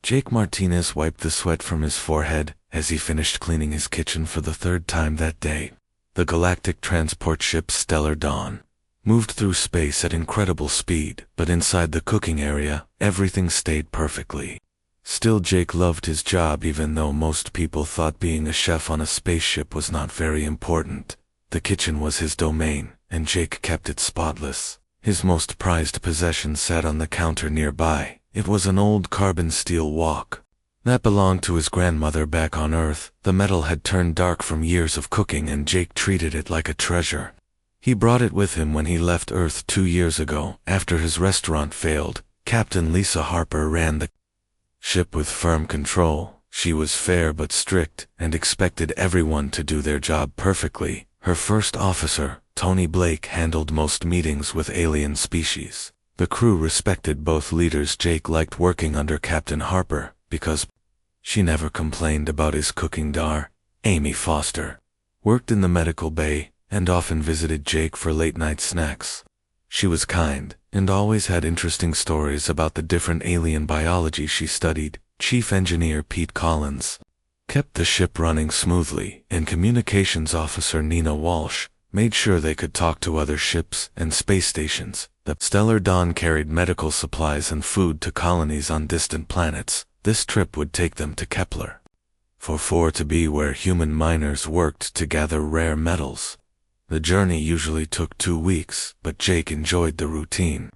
Jake Martinez wiped the sweat from his forehead as he finished cleaning his kitchen for the third time that day. The galactic transport ship Stellar Dawn moved through space at incredible speed, but inside the cooking area, everything stayed perfectly. Still, Jake loved his job even though most people thought being a chef on a spaceship was not very important. The kitchen was his domain, and Jake kept it spotless. His most prized possession sat on the counter nearby. It was an old carbon steel wok that belonged to his grandmother back on Earth. The metal had turned dark from years of cooking, and Jake treated it like a treasure. He brought it with him when he left Earth 2 years ago. After his restaurant failed, Captain Lisa Harper ran the ship with firm control. She was fair but strict, and expected everyone to do their job perfectly. Her first officer, Tony Blake, handled most meetings with alien species. The crew respected both leaders. Jake liked working under Captain Harper because she never complained about his cooking. Amy Foster worked in the medical bay and often visited Jake for late-night snacks. She was kind and always had interesting stories about the different alien biology she studied. Chief Engineer Pete Collins kept the ship running smoothly, and Communications Officer Nina Walsh made sure they could talk to other ships and space stations. The Stellar Dawn carried medical supplies and food to colonies on distant planets. This trip would take them to Kepler 4 to be where human miners worked to gather rare metals. The journey usually took 2 weeks, but Jake enjoyed the routine.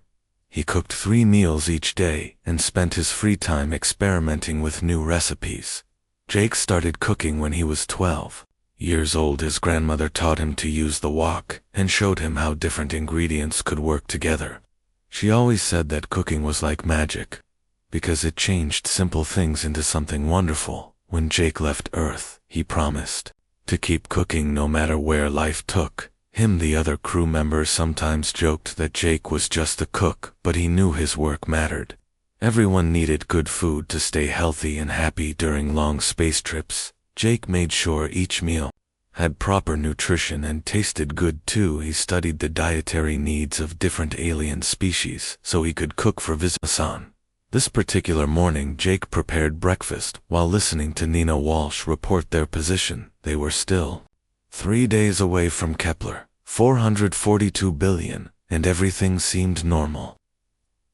He cooked 3 meals each day and spent his free time experimenting with new recipes. Jake started cooking when he was 12 years old. His grandmother taught him to use the wok and showed him how different ingredients could work together. She always said that cooking was like magic, because it changed simple things into something wonderful. When Jake left Earth, he promised to keep cooking no matter where life took him. The other crew members sometimes joked that Jake was just a cook, but he knew his work mattered. Everyone needed good food to stay healthy and happy during long space trips. Jake made sure each meal had proper nutrition and tasted good too. He studied the dietary needs of different alien species so he could cook for Visasan. This particular morning, Jake prepared breakfast while listening to Nina Walsh report their position. They were still 3 days away from Kepler 442 billion, and everything seemed normal.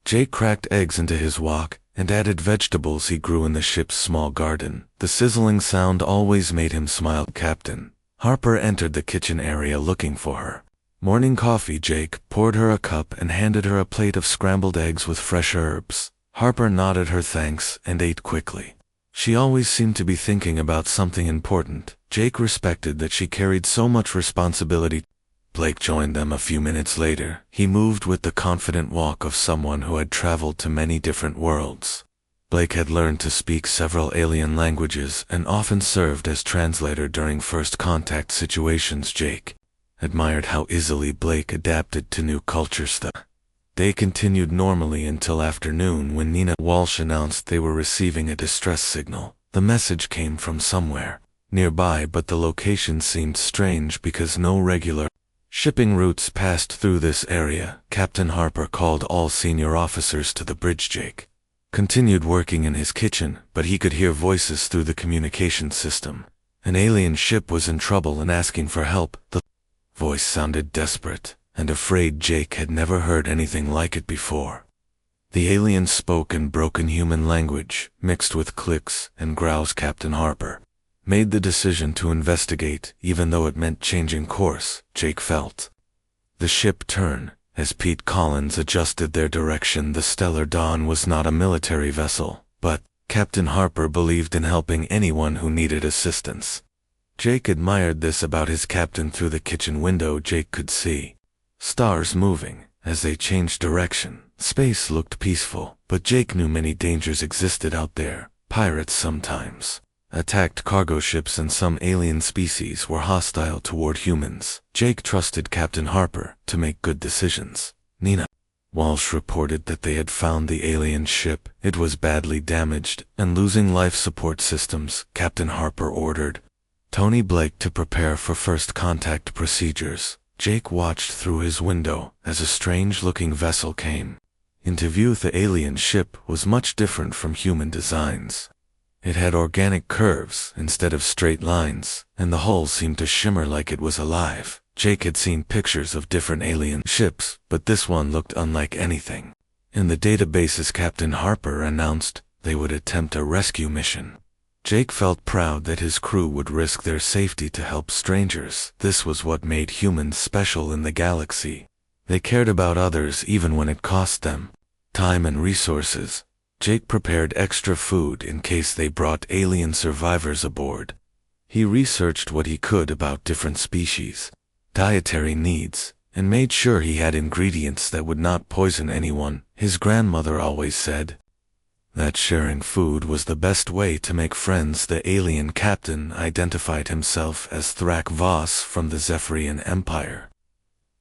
Jake cracked eggs into his wok and added vegetables he grew in the ship's small garden. The sizzling sound always made him smile. Captain Harper entered the kitchen area looking for her morning coffee. Jake poured her a cup and handed her a plate of scrambled eggs with fresh herbs. Harper nodded her thanks and ate quickly. She always seemed to be thinking about something important. Jake respected that she carried so much responsibility. Blake joined them a few minutes later. He moved with the confident walk of someone who had traveled to many different worlds. Blake had learned to speak several alien languages and often served as translator during first contact situations. Jake admired how easily Blake adapted to new cultures. The day continued normally until afternoon when Nina Walsh announced they were receiving a distress signal. The message came from somewhere nearby, but the location seemed strange because no regular shipping routes passed through this area. Captain Harper called all senior officers to the bridge. Jake continued working in his kitchen, but he could hear voices through the communication system. An alien ship was in trouble and asking for help. The voice sounded desperate and afraid. Jake had never heard anything like it before. The alien spoke in broken human language, mixed with clicks and growls. Captain Harper made the decision to investigate, even though it meant changing course. Jake felt the ship turn as Pete Collins adjusted their direction. The Stellar Dawn was not a military vessel, but Captain Harper believed in helping anyone who needed assistance. Jake admired this about his captain. Through the kitchen window, Jake could see stars moving as they changed direction. Space looked peaceful, but Jake knew many dangers existed out there. Pirates sometimes attacked cargo ships, and some alien species were hostile toward humans. Jake trusted Captain Harper to make good decisions. Nina Walsh reported that they had found the alien ship. It was badly damaged and losing life support systems. Captain Harper ordered Tony Blake to prepare for first contact procedures. Jake watched through his window as a strange-looking vessel came Into view, the alien ship was much different from human designs. It had organic curves instead of straight lines, and the hull seemed to shimmer like it was alive. Jake had seen pictures of different alien ships, but this one looked unlike anything. In the databases, Captain Harper announced they would attempt a rescue mission. Jake felt proud that his crew would risk their safety to help strangers. This was what made humans special in the galaxy. They cared about others even when it cost them time and resources. Jake prepared extra food in case they brought alien survivors aboard. He researched what he could about different species, dietary needs, and made sure he had ingredients that would not poison anyone. His grandmother always said that sharing food was the best way to make friends. The alien captain identified himself as Thrak Voss from the Zephyrian Empire.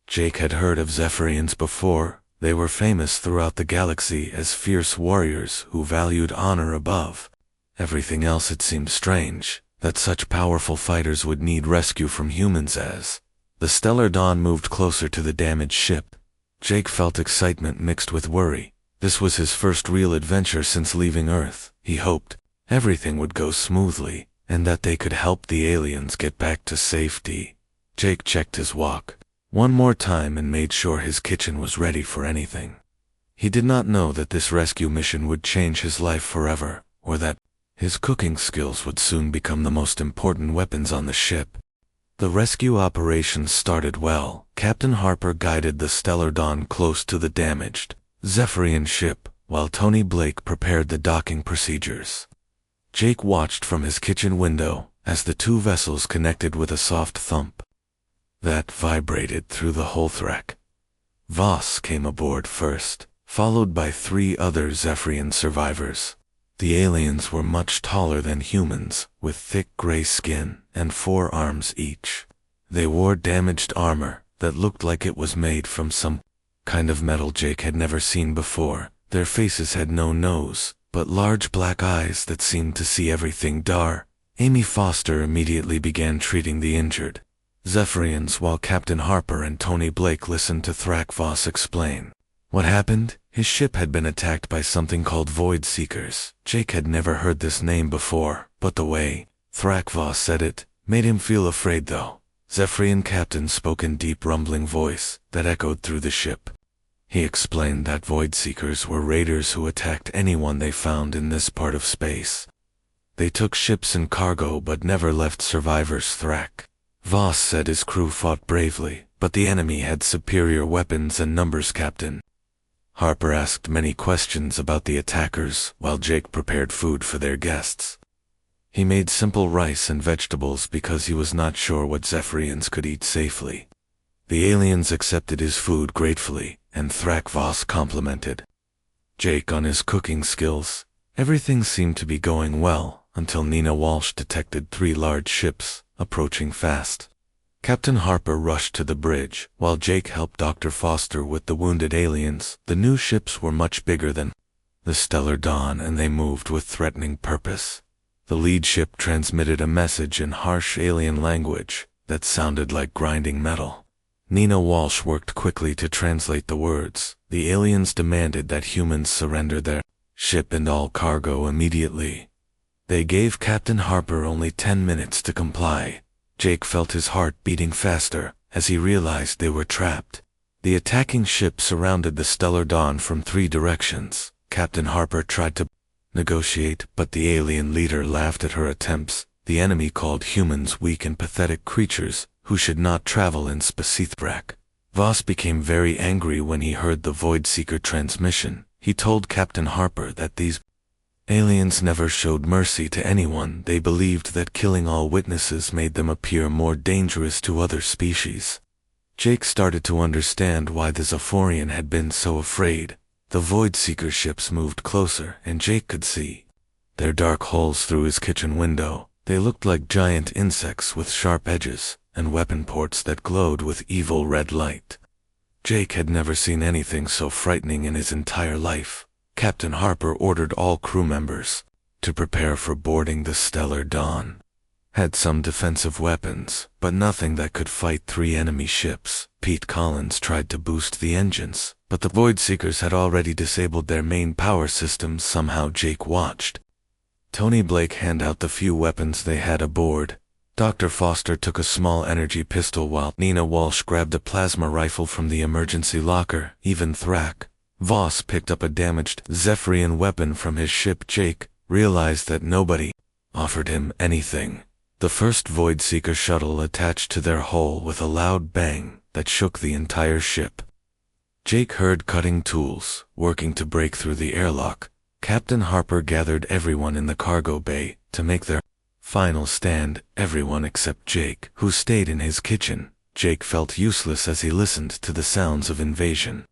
Jake had heard of Zephyrians before. They were famous throughout the galaxy as fierce warriors who valued honor above everything else. It seemed strange that such powerful fighters would need rescue from humans. As the stellar dawn moved closer to the damaged ship, Jake felt excitement mixed with worry. This was his first real adventure since leaving Earth. He hoped everything would go smoothly and that they could help the aliens get back to safety. Jake checked his wok one more time and made sure his kitchen was ready for anything. He did not know that this rescue mission would change his life forever, or that his cooking skills would soon become the most important weapons on the ship. The rescue operation started well. Captain Harper guided the Stellar Dawn close to the damaged Zephyrian ship, while Tony Blake prepared the docking procedures. Jake watched from his kitchen window as the two vessels connected with a soft thump that vibrated through the hull. Thrak Voss came aboard first, followed by 3 other Zephyrian survivors. The aliens were much taller than humans, with thick gray skin and 4 arms each. They wore damaged armor that looked like it was made from some kind of metal Jake had never seen before. Their faces had no nose, but large black eyes that seemed to see everything. Amy Foster immediately began treating the injured Zephyrians while Captain Harper and Tony Blake listened to Thrak Voss explain what happened. His ship had been attacked by something called Void Seekers. Jake had never heard this name before, but the way Thrak Voss said it made him feel afraid. Though Zephyrian captain spoke in deep rumbling voice that echoed through the ship. He explained that Void Seekers were raiders who attacked anyone they found in this part of space. They took ships and cargo but never left survivors. Thrak Voss said his crew fought bravely, but the enemy had superior weapons and numbers. Captain Harper asked many questions about the attackers while Jake prepared food for their guests. He made simple rice and vegetables because he was not sure what Zephyrians could eat safely. The aliens accepted his food gratefully, and Thrak Voss complimented Jake on his cooking skills. Everything seemed to be going well until Nina Walsh detected 3 large ships approaching fast. Captain Harper rushed to the bridge, while Jake helped Dr. Foster with the wounded aliens. The new ships were much bigger than the Stellar Dawn, and they moved with threatening purpose. The lead ship transmitted a message in harsh alien language that sounded like grinding metal. Nina Walsh worked quickly to translate the words. The aliens demanded that humans surrender their ship and all cargo immediately. They gave Captain Harper only 10 minutes to comply. Jake felt his heart beating faster as he realized they were trapped. The attacking ship surrounded the Stellar Dawn from 3 directions. Captain Harper tried to negotiate, but the alien leader laughed at her attempts. The enemy called humans weak and pathetic creatures who should not travel in space. Thrak Voss became very angry when he heard the Void Seeker transmission. He told Captain Harper that these aliens never showed mercy to anyone. They believed that killing all witnesses made them appear more dangerous to other species. Jake started to understand why the Zephyrian had been so afraid. The Void Seeker ships moved closer, and Jake could see their dark holes through his kitchen window. They looked like giant insects with sharp edges and weapon ports that glowed with evil red light. Jake had never seen anything so frightening in his entire life. Captain Harper ordered all crew members to prepare for boarding the Stellar Dawn. had some defensive weapons, but nothing that could fight 3 enemy ships. Pete Collins tried to boost the engines, but the Void Seekers had already disabled their main power systems. Somehow Jake watched Tony Blake hand out the few weapons they had aboard. Dr. Foster took a small energy pistol while Nina Walsh grabbed a plasma rifle from the emergency locker. Even Thrak Voss picked up a damaged Zephyrian weapon from his ship. Jake realized that nobody offered him anything. The first Void Seeker shuttle attached to their hull with a loud bang that shook the entire ship. Jake heard cutting tools working to break through the airlock. Captain Harper gathered everyone in the cargo bay to make their final stand, everyone except Jake, who stayed in his kitchen. Jake felt useless as he listened to the sounds of invasion.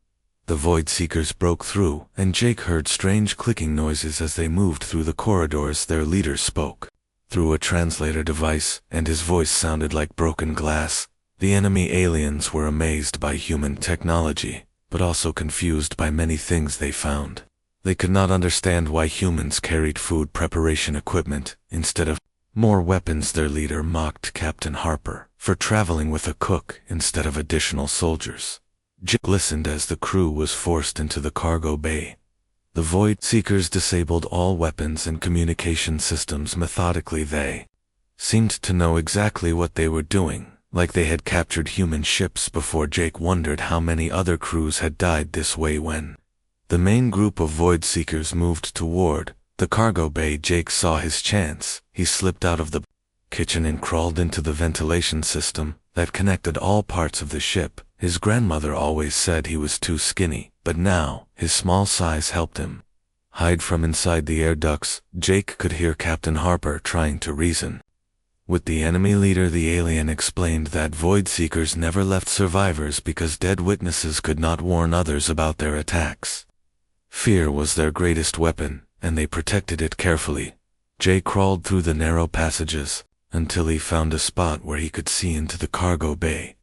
The Void Seekers broke through, and Jake heard strange clicking noises as they moved through the corridors. Their leader spoke through a translator device, and his voice sounded like broken glass. The enemy aliens were amazed by human technology, but also confused by many things they found. They could not understand why humans carried food preparation equipment instead of more weapons. Their leader mocked Captain Harper for traveling with a cook instead of additional soldiers. Jake listened as the crew was forced into the cargo bay. The Void Seekers disabled all weapons and communication systems methodically. They seemed to know exactly what they were doing, like they had captured human ships before. Jake wondered how many other crews had died this way. When the main group of Void Seekers moved toward the cargo bay, Jake saw his chance. He slipped out of the kitchen and crawled into the ventilation system that connected all parts of the ship. His grandmother always said he was too skinny, but now his small size helped him hide from inside the air ducts. Jake could hear Captain Harper trying to reason with the enemy leader. The alien explained that Void Seekers never left survivors because dead witnesses could not warn others about their attacks. Fear was their greatest weapon, and they protected it carefully. Jake crawled through the narrow passages until he found a spot where he could see into the cargo bay.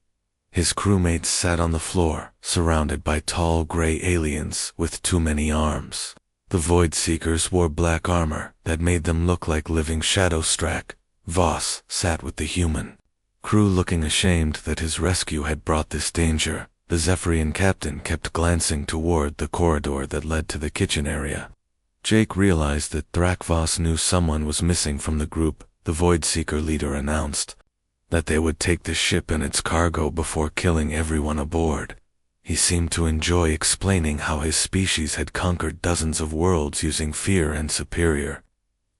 His crewmates sat on the floor, surrounded by tall gray aliens with too many arms. The Void Seekers wore black armor that made them look like living shadows. Voss sat with the human crew, looking ashamed that his rescue had brought this danger. The Zephyrian captain kept glancing toward the corridor that led to the kitchen area. Jake realized that Thrak Voss knew someone was missing from the group. The Void Seeker leader announced that they would take the ship and its cargo before killing everyone aboard. He seemed to enjoy explaining how his species had conquered dozens of worlds using fear and superior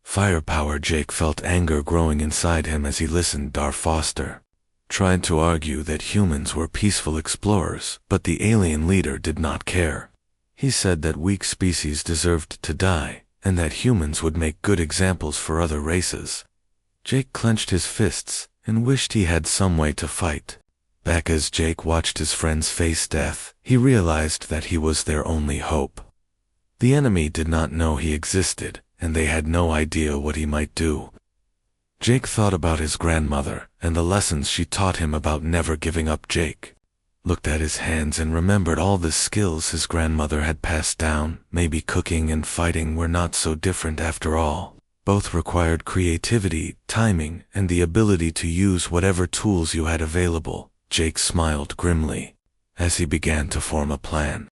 firepower. Jake felt anger growing inside him as he listened. Dar Foster tried to argue that humans were peaceful explorers, but the alien leader did not care. He said that weak species deserved to die, and that humans would make good examples for other races. Jake clenched his fists and wished he had some way to fight back. As Jake watched his friends face death, he realized that he was their only hope. The enemy did not know he existed, and they had no idea what he might do. Jake thought about his grandmother and the lessons she taught him about never giving up. Jake looked at his hands and remembered all the skills his grandmother had passed down. Maybe cooking and fighting were not so different after all. Both required creativity, timing, and the ability to use whatever tools you had available. Jake smiled grimly as he began to form a plan.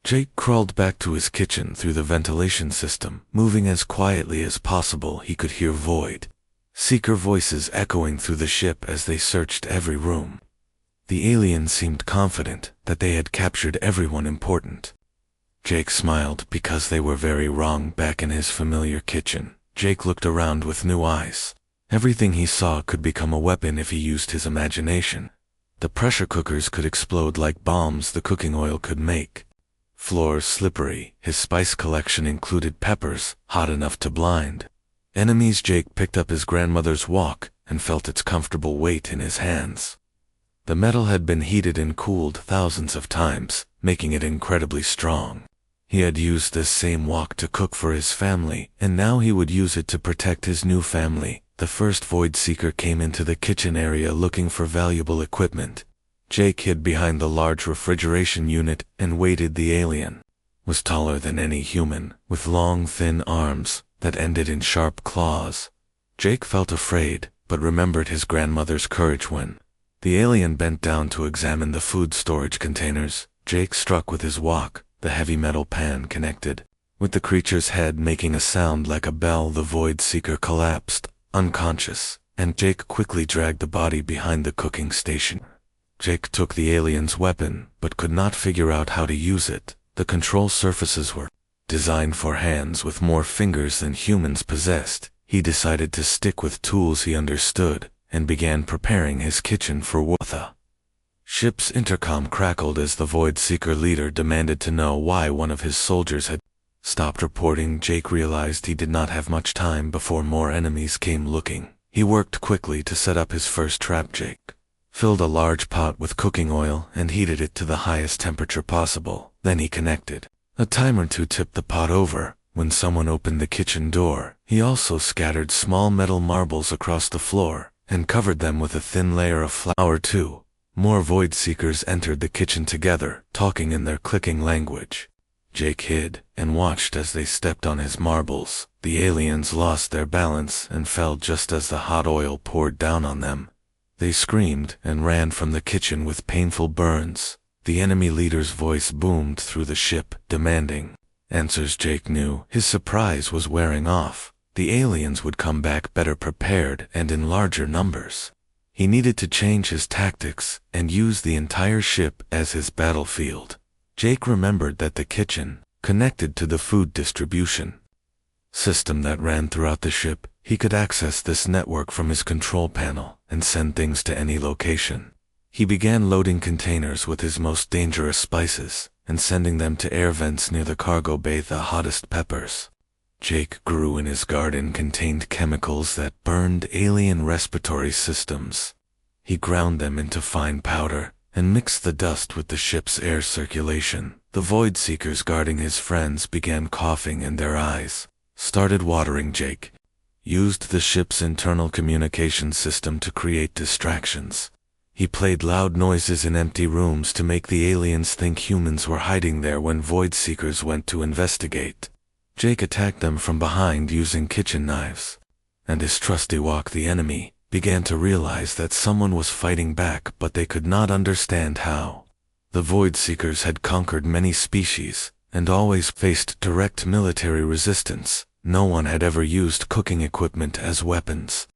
Jake crawled back to his kitchen through the ventilation system, moving as quietly as possible. He could hear Void Seeker voices echoing through the ship as they searched every room. The aliens seemed confident that they had captured everyone important. Jake smiled because they were very wrong. Back in his familiar kitchen, Jake looked around with new eyes. Everything he saw could become a weapon if he used his imagination. The pressure cookers could explode like bombs. The cooking oil could make floors slippery. His spice collection included peppers, hot enough to blind enemies. Jake picked up his grandmother's wok and felt its comfortable weight in his hands. The metal had been heated and cooled thousands of times, making it incredibly strong. He had used this same wok to cook for his family, and now he would use it to protect his new family. The first Void Seeker came into the kitchen area looking for valuable equipment. Jake hid behind the large refrigeration unit and waited. The alien was taller than any human, with long, thin arms that ended in sharp claws. Jake felt afraid, but remembered his grandmother's courage when the alien bent down to examine the food storage containers. Jake struck with his wok. The heavy metal pan connected with the creature's head, making a sound like a bell. The Void Seeker collapsed, unconscious, and Jake quickly dragged the body behind the cooking station. Jake took the alien's weapon, but could not figure out how to use it. The control surfaces were designed for hands with more fingers than humans possessed. He decided to stick with tools he understood, and began preparing his kitchen for war. The ship's intercom crackled as the Void Seeker leader demanded to know why one of his soldiers had stopped reporting. Jake realized he did not have much time before more enemies came looking. He worked quickly to set up his first trap. Jake filled a large pot with cooking oil and heated it to the highest temperature possible. Then he connected a timer to tip the pot over. When someone opened the kitchen door, he also scattered small metal marbles across the floor and covered them with a thin layer of flour too. More Void Seekers entered the kitchen together, talking in their clicking language. Jake hid and watched as they stepped on his marbles. The aliens lost their balance and fell just as the hot oil poured down on them. They screamed and ran from the kitchen with painful burns. The enemy leader's voice boomed through the ship, demanding answers. Jake knew his surprise was wearing off. The aliens would come back better prepared and in larger numbers. He needed to change his tactics and use the entire ship as his battlefield. Jake remembered that the kitchen connected to the food distribution system that ran throughout the ship. He could access this network from his control panel and send things to any location. He began loading containers with his most dangerous spices and sending them to air vents near the cargo bay. The hottest peppers Jake grew in his garden contained chemicals that burned alien respiratory systems. He ground them into fine powder and mixed the dust with the ship's air circulation. The Void Seekers guarding his friends began coughing and their eyes started watering. Jake used the ship's internal communication system to create distractions. He played loud noises in empty rooms to make the aliens think humans were hiding there when Void Seekers went to investigate. Jake attacked them from behind using kitchen knives, and his trusty wok, the enemy, began to realize that someone was fighting back, but they could not understand how. The Void Seekers had conquered many species and always faced direct military resistance. No one had ever used cooking equipment as weapons.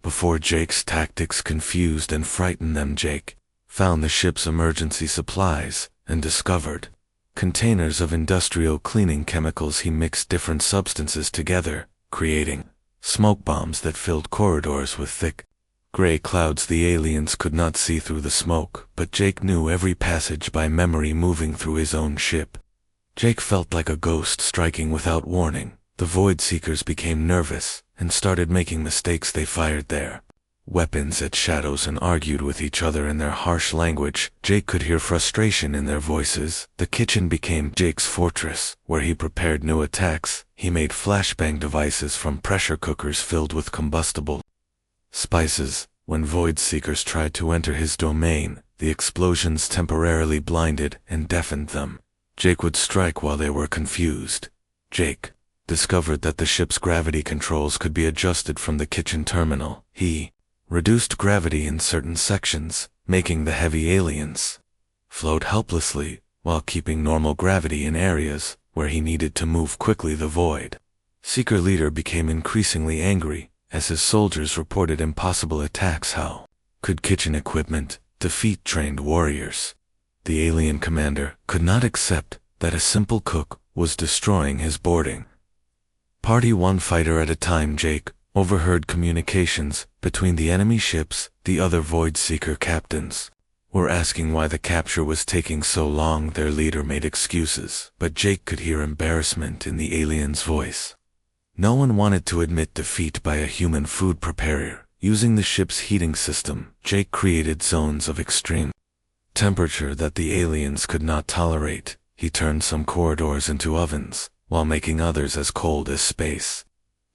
Before Jake's tactics confused and frightened them, Jake found the ship's emergency supplies and discovered containers of industrial cleaning chemicals. He mixed different substances together, creating smoke bombs that filled corridors with thick gray clouds. The aliens could not see through the smoke, but Jake knew every passage by memory, moving through his own ship. Jake felt like a ghost striking without warning. The Void Seekers became nervous and started making mistakes. They fired their weapons at shadows and argued with each other in their harsh language. Jake could hear frustration in their voices. The kitchen became Jake's fortress, where he prepared new attacks. He made flashbang devices from pressure cookers filled with combustible spices. When Void Seekers tried to enter his domain, the explosions temporarily blinded and deafened them. Jake would strike while they were confused. Jake discovered that the ship's gravity controls could be adjusted from the kitchen terminal. He reduced gravity in certain sections, making the heavy aliens float helplessly, while keeping normal gravity in areas where he needed to move quickly. The Void Seeker leader became increasingly angry as his soldiers reported impossible attacks. How could kitchen equipment defeat trained warriors? The alien commander could not accept that a simple cook was destroying his boarding party. One fighter at a time, Jake overheard communications between the enemy ships. The other Void Seeker captains were asking why the capture was taking so long. Their leader made excuses, but Jake could hear embarrassment in the alien's voice. No one wanted to admit defeat by a human food preparer. Using the ship's heating system, Jake created zones of extreme temperature that the aliens could not tolerate. He turned some corridors into ovens, while making others as cold as space.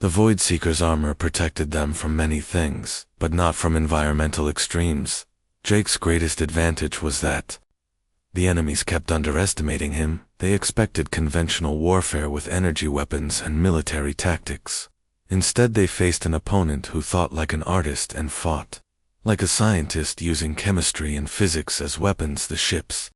The Void Seeker's armor protected them from many things, but not from environmental extremes. Jake's greatest advantage was that the enemies kept underestimating him. They expected conventional warfare with energy weapons and military tactics. Instead, they faced an opponent who thought like an artist and fought like a scientist, using chemistry and physics as weapons. The ship's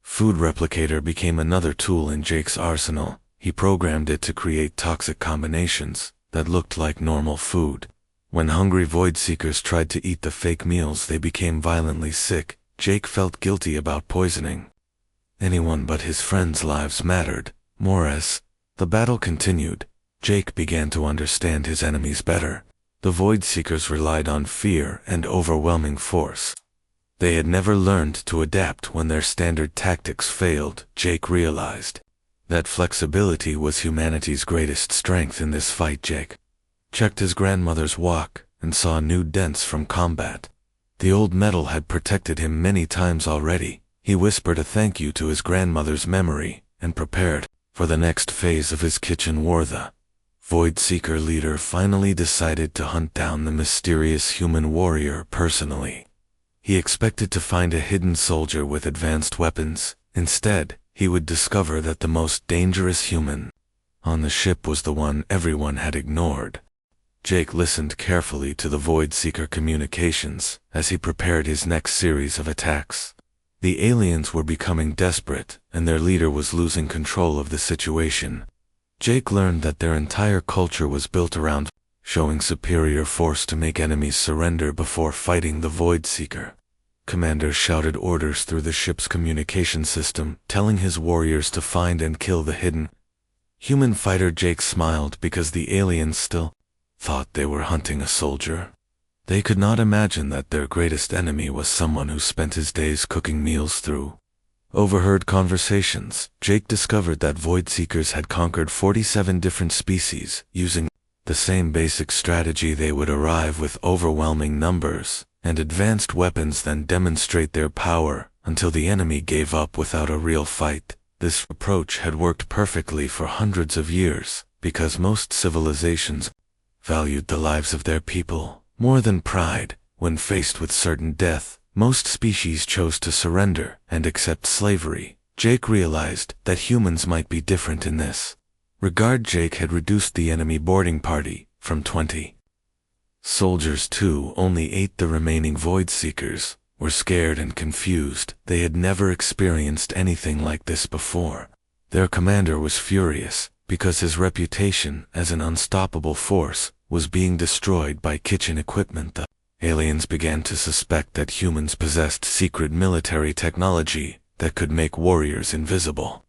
food replicator became another tool in Jake's arsenal. He programmed it to create toxic combinations that looked like normal food. When hungry void seekers tried to eat the fake meals, they became violently sick. Jake felt guilty about poisoning anyone, but his friends' lives mattered more. As the battle continued, Jake began to understand his enemies better. The void seekers relied on fear and overwhelming force. They had never learned to adapt when their standard tactics failed. Jake realized that flexibility was humanity's greatest strength in this fight. Jake checked his grandmother's walk and saw new dents from combat. The old metal had protected him many times already. He whispered a thank you to his grandmother's memory and prepared for the next phase of his kitchen war. The Void Seeker leader finally decided to hunt down the mysterious human warrior personally. He expected to find a hidden soldier with advanced weapons. Instead, he would discover that the most dangerous human on the ship was the one everyone had ignored. Jake listened carefully to the Void Seeker communications as he prepared his next series of attacks. The aliens were becoming desperate, and their leader was losing control of the situation. Jake learned that their entire culture was built around showing superior force to make enemies surrender before fighting the Void Seeker. Commander shouted orders through the ship's communication system, telling his warriors to find and kill the hidden human fighter. Jake smiled because the aliens still thought they were hunting a soldier. They could not imagine that their greatest enemy was someone who spent his days cooking meals through overheard conversations. Jake discovered that Void Seekers had conquered 47 different species. Using the same basic strategy, they would arrive with overwhelming numbers and advanced weapons, then demonstrate their power until the enemy gave up without a real fight. This approach had worked perfectly for hundreds of years because most civilizations valued the lives of their people more than pride. When faced with certain death, most species chose to surrender and accept slavery. Jake realized that humans might be different in this regard. Jake had reduced the enemy boarding party from 20 soldiers to only 8. The remaining Void Seekers were scared and confused. They had never experienced anything like this before. Their commander was furious because his reputation as an unstoppable force was being destroyed by kitchen equipment. The aliens began to suspect that humans possessed secret military technology that could make warriors invisible.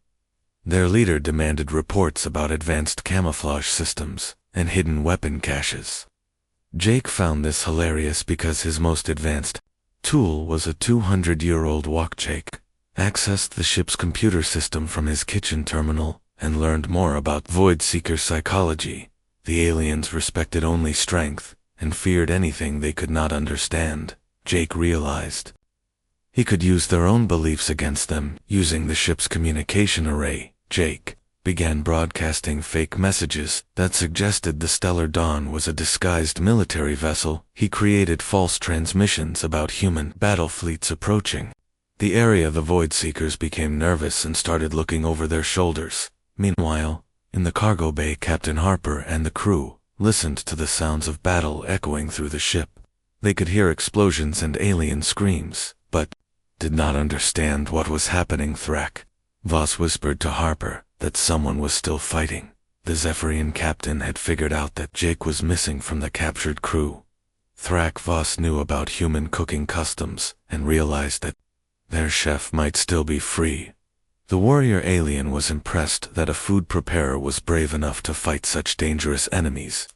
Their leader demanded reports about advanced camouflage systems and hidden weapon caches. Jake found this hilarious because his most advanced tool was a 200-year-old walk. Jake accessed the ship's computer system from his kitchen terminal and learned more about Void Seeker psychology. The aliens respected only strength and feared anything they could not understand. Jake realized he could use their own beliefs against them. Using the ship's communication array, Jake began broadcasting fake messages that suggested the Stellar Dawn was a disguised military vessel. He created false transmissions about human battle fleets approaching the area. The Void Seekers became nervous and started looking over their shoulders. Meanwhile, in the cargo bay, Captain Harper and the crew listened to the sounds of battle echoing through the ship. They could hear explosions and alien screams, but did not understand what was happening. Thrak Voss whispered to Harper that someone was still fighting. The Zephyrian captain had figured out that Jake was missing from the captured crew. Thrak Voss knew about human cooking customs and realized that their chef might still be free. The warrior alien was impressed that a food preparer was brave enough to fight such dangerous enemies.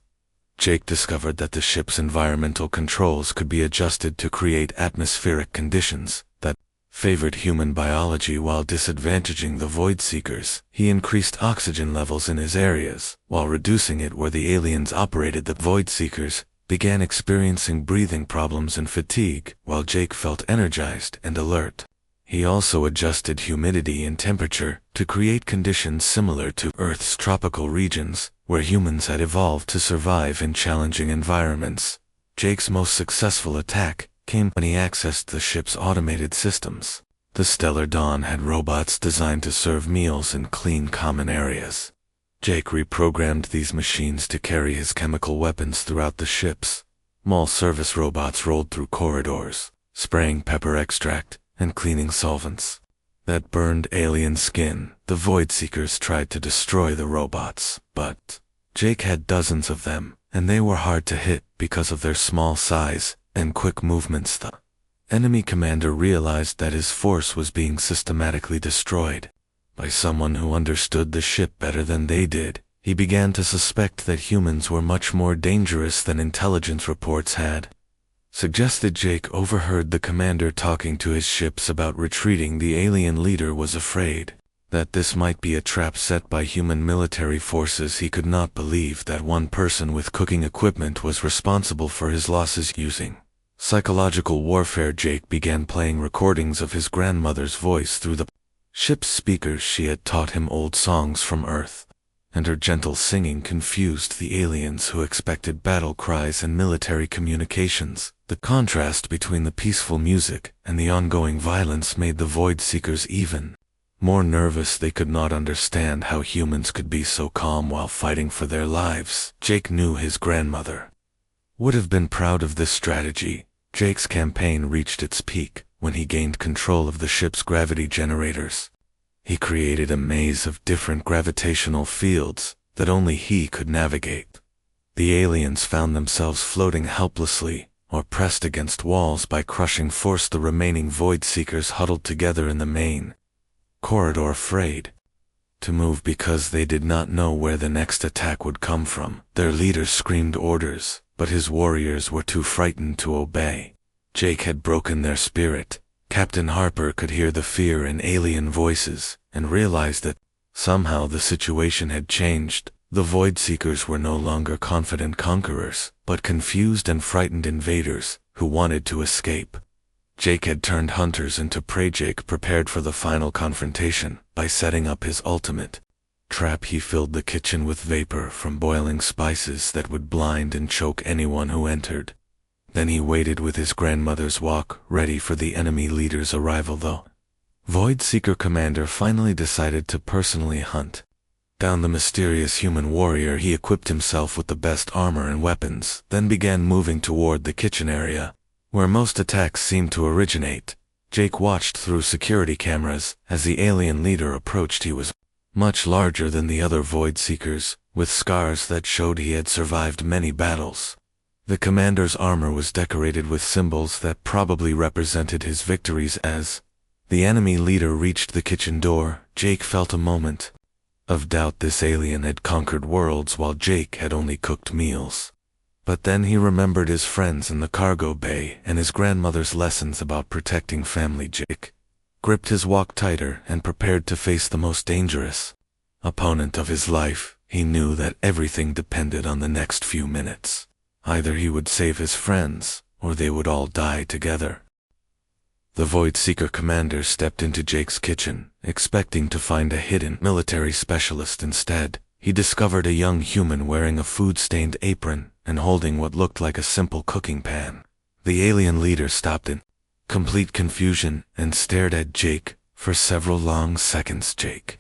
Jake discovered that the ship's environmental controls could be adjusted to create atmospheric conditions that favored human biology while disadvantaging the Void Seekers. He increased oxygen levels in his areas while reducing it where the aliens operated. The Void Seekers began experiencing breathing problems and fatigue, while Jake felt energized and alert. He also adjusted humidity and temperature to create conditions similar to Earth's tropical regions, where humans had evolved to survive in challenging environments. Jake's most successful attack came when he accessed the ship's automated systems. The Stellar Dawn had robots designed to serve meals and clean common areas. Jake reprogrammed these machines to carry his chemical weapons throughout the ships. Small service robots rolled through corridors, spraying pepper extract and cleaning solvents that burned alien skin. The Void Seekers tried to destroy the robots, but Jake had dozens of them, and they were hard to hit because of their small size and quick movements. The enemy commander realized that his force was being systematically destroyed by someone who understood the ship better than they did. He began to suspect that humans were much more dangerous than intelligence reports had suggested. Jake overheard the commander talking to his ships about retreating. The alien leader was afraid that this might be a trap set by human military forces. He could not believe that one person with cooking equipment was responsible for his losses. Using psychological warfare, Jake began playing recordings of his grandmother's voice through the ship's speakers. She had taught him old songs from Earth, and her gentle singing confused the aliens who expected battle cries and military communications. The contrast between the peaceful music and the ongoing violence made the Void Seekers even more nervous. They could not understand how humans could be so calm while fighting for their lives. Jake knew his grandmother would have been proud of this strategy. Jake's campaign reached its peak when he gained control of the ship's gravity generators. He created a maze of different gravitational fields that only he could navigate. The aliens found themselves floating helplessly or pressed against walls by crushing force. The remaining Void Seekers huddled together in the main corridor, afraid to move because they did not know where the next attack would come from. Their leader screamed orders, but his warriors were too frightened to obey. Jake had broken their spirit. Captain Harper could hear the fear in alien voices and realized that somehow the situation had changed. The Void Seekers were no longer confident conquerors, but confused and frightened invaders who wanted to escape. Jake had turned hunters into prey. Jake prepared for the final confrontation by setting up his ultimate trap. He filled the kitchen with vapor from boiling spices that would blind and choke anyone who entered. Then he waited with his grandmother's wok, ready for the enemy leader's arrival. The Void Seeker commander finally decided to personally hunt down the mysterious human warrior. He equipped himself with the best armor and weapons, then began moving toward the kitchen area, where most attacks seemed to originate. Jake watched through security cameras as the alien leader approached. He was much larger than the other Void Seekers, with scars that showed he had survived many battles. The commander's armor was decorated with symbols that probably represented his victories. As the enemy leader reached the kitchen door, Jake felt a moment of doubt. This alien had conquered worlds while Jake had only cooked meals. But then he remembered his friends in the cargo bay and his grandmother's lessons about protecting family. Jake gripped his wok tighter and prepared to face the most dangerous opponent of his life. He knew that everything depended on the next few minutes. Either he would save his friends, or they would all die together. The Void Seeker commander stepped into Jake's kitchen, expecting to find a hidden military specialist. Instead, he discovered a young human wearing a food-stained apron and holding what looked like a simple cooking pan. The alien leader stopped in complete confusion and stared at Jake for several long seconds. Jake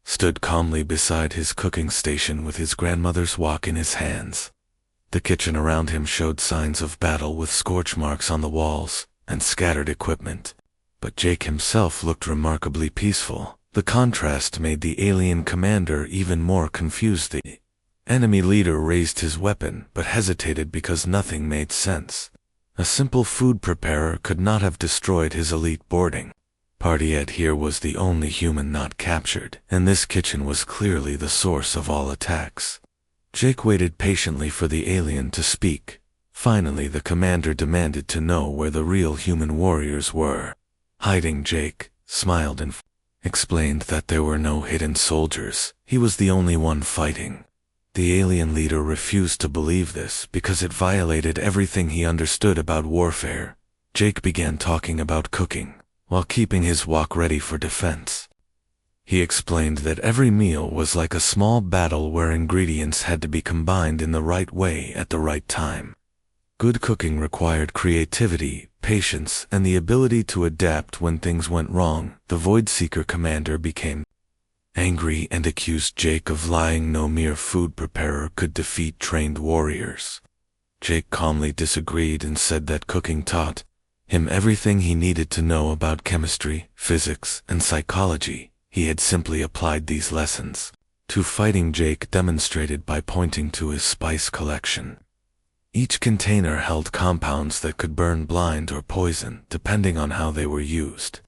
stood calmly beside his cooking station with his grandmother's wok in his hands. The kitchen around him showed signs of battle with scorch marks on the walls and scattered equipment. But Jake himself looked remarkably peaceful. The contrast made the alien commander even more confused. The enemy leader raised his weapon but hesitated because nothing made sense. A simple food preparer could not have destroyed his elite boarding party, yet here was the only human not captured, and this kitchen was clearly the source of all attacks. Jake waited patiently for the alien to speak. Finally, the commander demanded to know where the real human warriors were hiding. Jake smiled and explained that there were no hidden soldiers. He was the only one fighting. The alien leader refused to believe this because it violated everything he understood about warfare. Jake began talking about cooking, while keeping his wok ready for defense. He explained that every meal was like a small battle where ingredients had to be combined in the right way at the right time. Good cooking required creativity, patience, and the ability to adapt when things went wrong. The Void Seeker commander became angry and accused Jake of lying. No mere food preparer could defeat trained warriors. Jake calmly disagreed and said that cooking taught him everything he needed to know about chemistry, physics, and psychology. He had simply applied these lessons to fighting. Jake demonstrated by pointing to his spice collection. Each container held compounds that could burn, blind, or poison, depending on how they were used.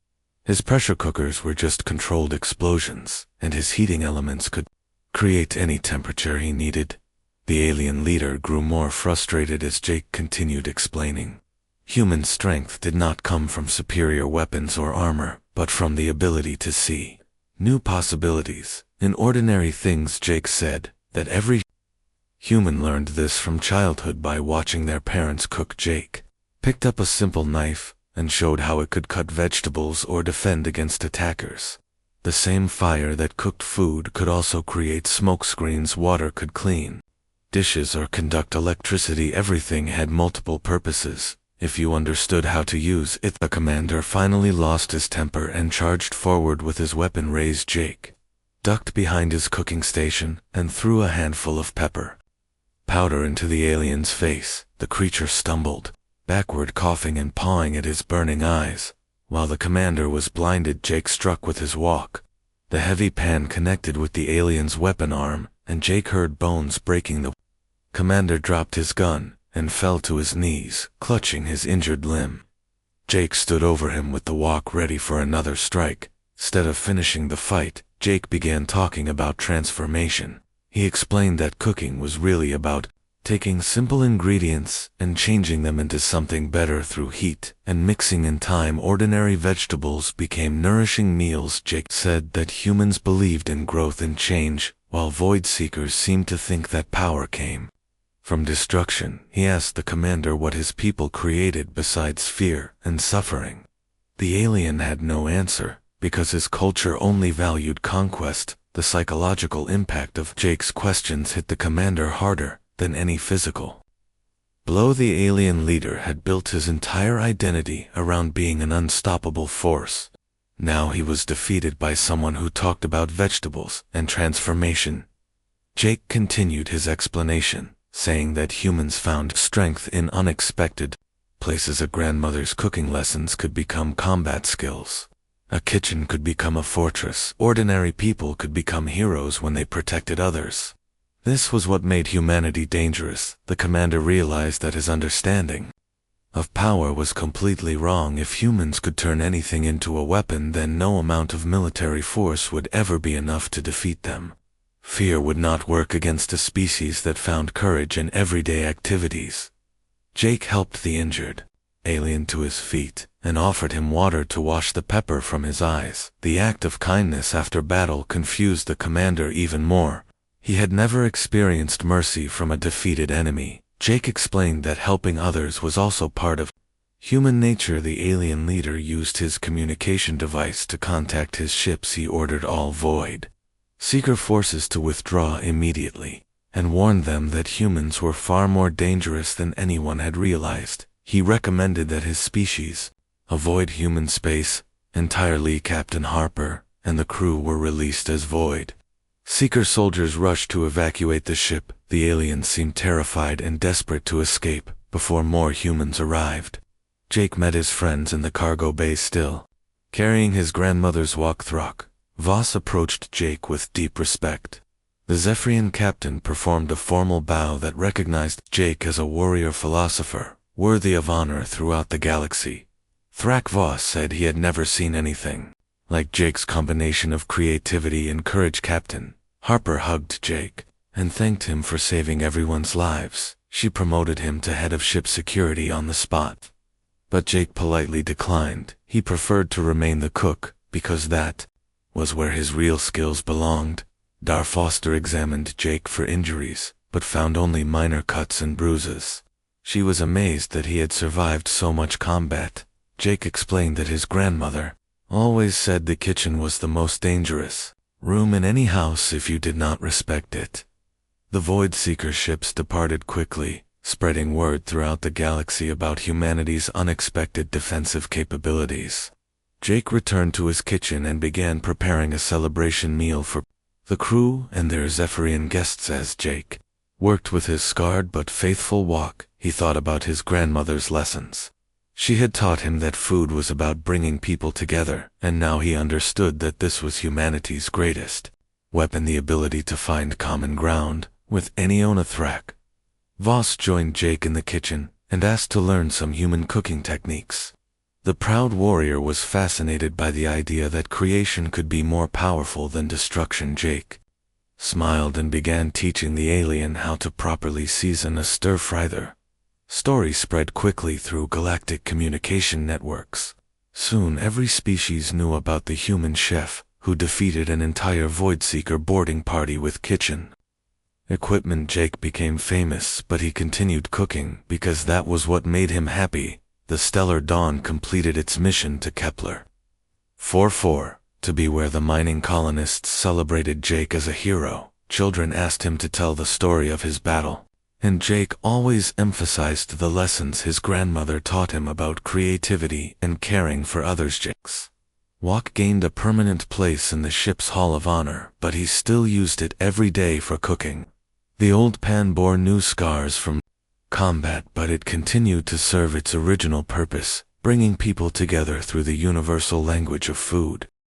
His pressure cookers were just controlled explosions, and his heating elements could create any temperature he needed. The alien leader grew more frustrated as Jake continued explaining. Human strength did not come from superior weapons or armor, but from the ability to see new possibilities in ordinary things. Jake said that every human learned this from childhood by watching their parents cook. Jake picked up a simple knife and showed how it could cut vegetables or defend against attackers. The same fire that cooked food could also create smoke screens. Water could clean dishes or conduct electricity. Everything had multiple purposes if you understood how to use it. The commander finally lost his temper and charged forward with his weapon raised. Jake ducked behind his cooking station and threw a handful of pepper powder into the alien's face. The creature stumbled backward, coughing and pawing at his burning eyes. While the commander was blinded, Jake struck with his wok. The heavy pan connected with the alien's weapon arm, and Jake heard bones breaking. The commander dropped his gun and fell to his knees, clutching his injured limb. Jake stood over him with the wok ready for another strike. Instead of finishing the fight, Jake began talking about transformation. He explained that cooking was really about taking simple ingredients and changing them into something better through heat and mixing. In time, ordinary vegetables became nourishing meals. Jake said that humans believed in growth and change, while void seekers seemed to think that power came from destruction. He asked the commander what his people created besides fear and suffering. The alien had no answer, because his culture only valued conquest. The psychological impact of Jake's questions hit the commander harder than any physical blow. The alien leader had built his entire identity around being an unstoppable force. Now he was defeated by someone who talked about vegetables and transformation. Jake continued his explanation, saying that humans found strength in unexpected places. A grandmother's cooking lessons could become combat skills. A kitchen could become a fortress. Ordinary people could become heroes when they protected others. This was what made humanity dangerous. The commander realized that his understanding of power was completely wrong. If humans could turn anything into a weapon, then no amount of military force would ever be enough to defeat them. Fear would not work against a species that found courage in everyday activities. Jake helped the injured alien to his feet and offered him water to wash the pepper from his eyes. The act of kindness after battle confused the commander even more. He had never experienced mercy from a defeated enemy. Jake explained that helping others was also part of human nature. The alien leader used his communication device to contact his ships. He ordered all void seeker forces to withdraw immediately, and warned them that humans were far more dangerous than anyone had realized. He recommended that his species avoid human space entirely. Captain Harper and the crew were released as void seeker soldiers rushed to evacuate the ship. The aliens seemed terrified and desperate to escape before more humans arrived. Jake met his friends in the cargo bay still carrying his grandmother's wok. Voss approached Jake with deep respect. The Zephyrian captain performed a formal bow that recognized Jake as a warrior philosopher, worthy of honor throughout the galaxy. Thrak Voss said he had never seen anything like Jake's combination of creativity and courage. Captain Harper hugged Jake and thanked him for saving everyone's lives. She promoted him to head of ship security on the spot. But Jake politely declined. He preferred to remain the cook, because that was where his real skills belonged. Dar Foster examined Jake for injuries, but found only minor cuts and bruises. She was amazed that he had survived so much combat. Jake explained that his grandmother always said the kitchen was the most dangerous room in any house if you did not respect it. The Void Seeker ships departed quickly, spreading word throughout the galaxy about humanity's unexpected defensive capabilities. Jake returned to his kitchen and began preparing a celebration meal for the crew and their Zephyrian guests. As Jake worked with his scarred but faithful wok, he thought about his grandmother's lessons. She had taught him that food was about bringing people together, and now he understood that this was humanity's greatest weapon, the ability to find common ground with any Onathrak. Voss joined Jake in the kitchen and asked to learn some human cooking techniques. The proud warrior was fascinated by the idea that creation could be more powerful than destruction. Jake smiled and began teaching the alien how to properly season a stir-fry. Their story spread quickly through galactic communication networks. Soon every species knew about the human chef, who defeated an entire Voidseeker boarding party with kitchen equipment. Jake became famous, but he continued cooking because that was what made him happy. The Stellar Dawn completed its mission to Kepler 44 to be where the mining colonists celebrated Jake as a hero. Children asked him to tell the story of his battle, and Jake always emphasized the lessons his grandmother taught him about creativity and caring for others. Jake's wok gained a permanent place in the ship's Hall of Honor, but he still used it every day for cooking. The old pan bore new scars from combat, but it continued to serve its original purpose, bringing people together through the universal language of food.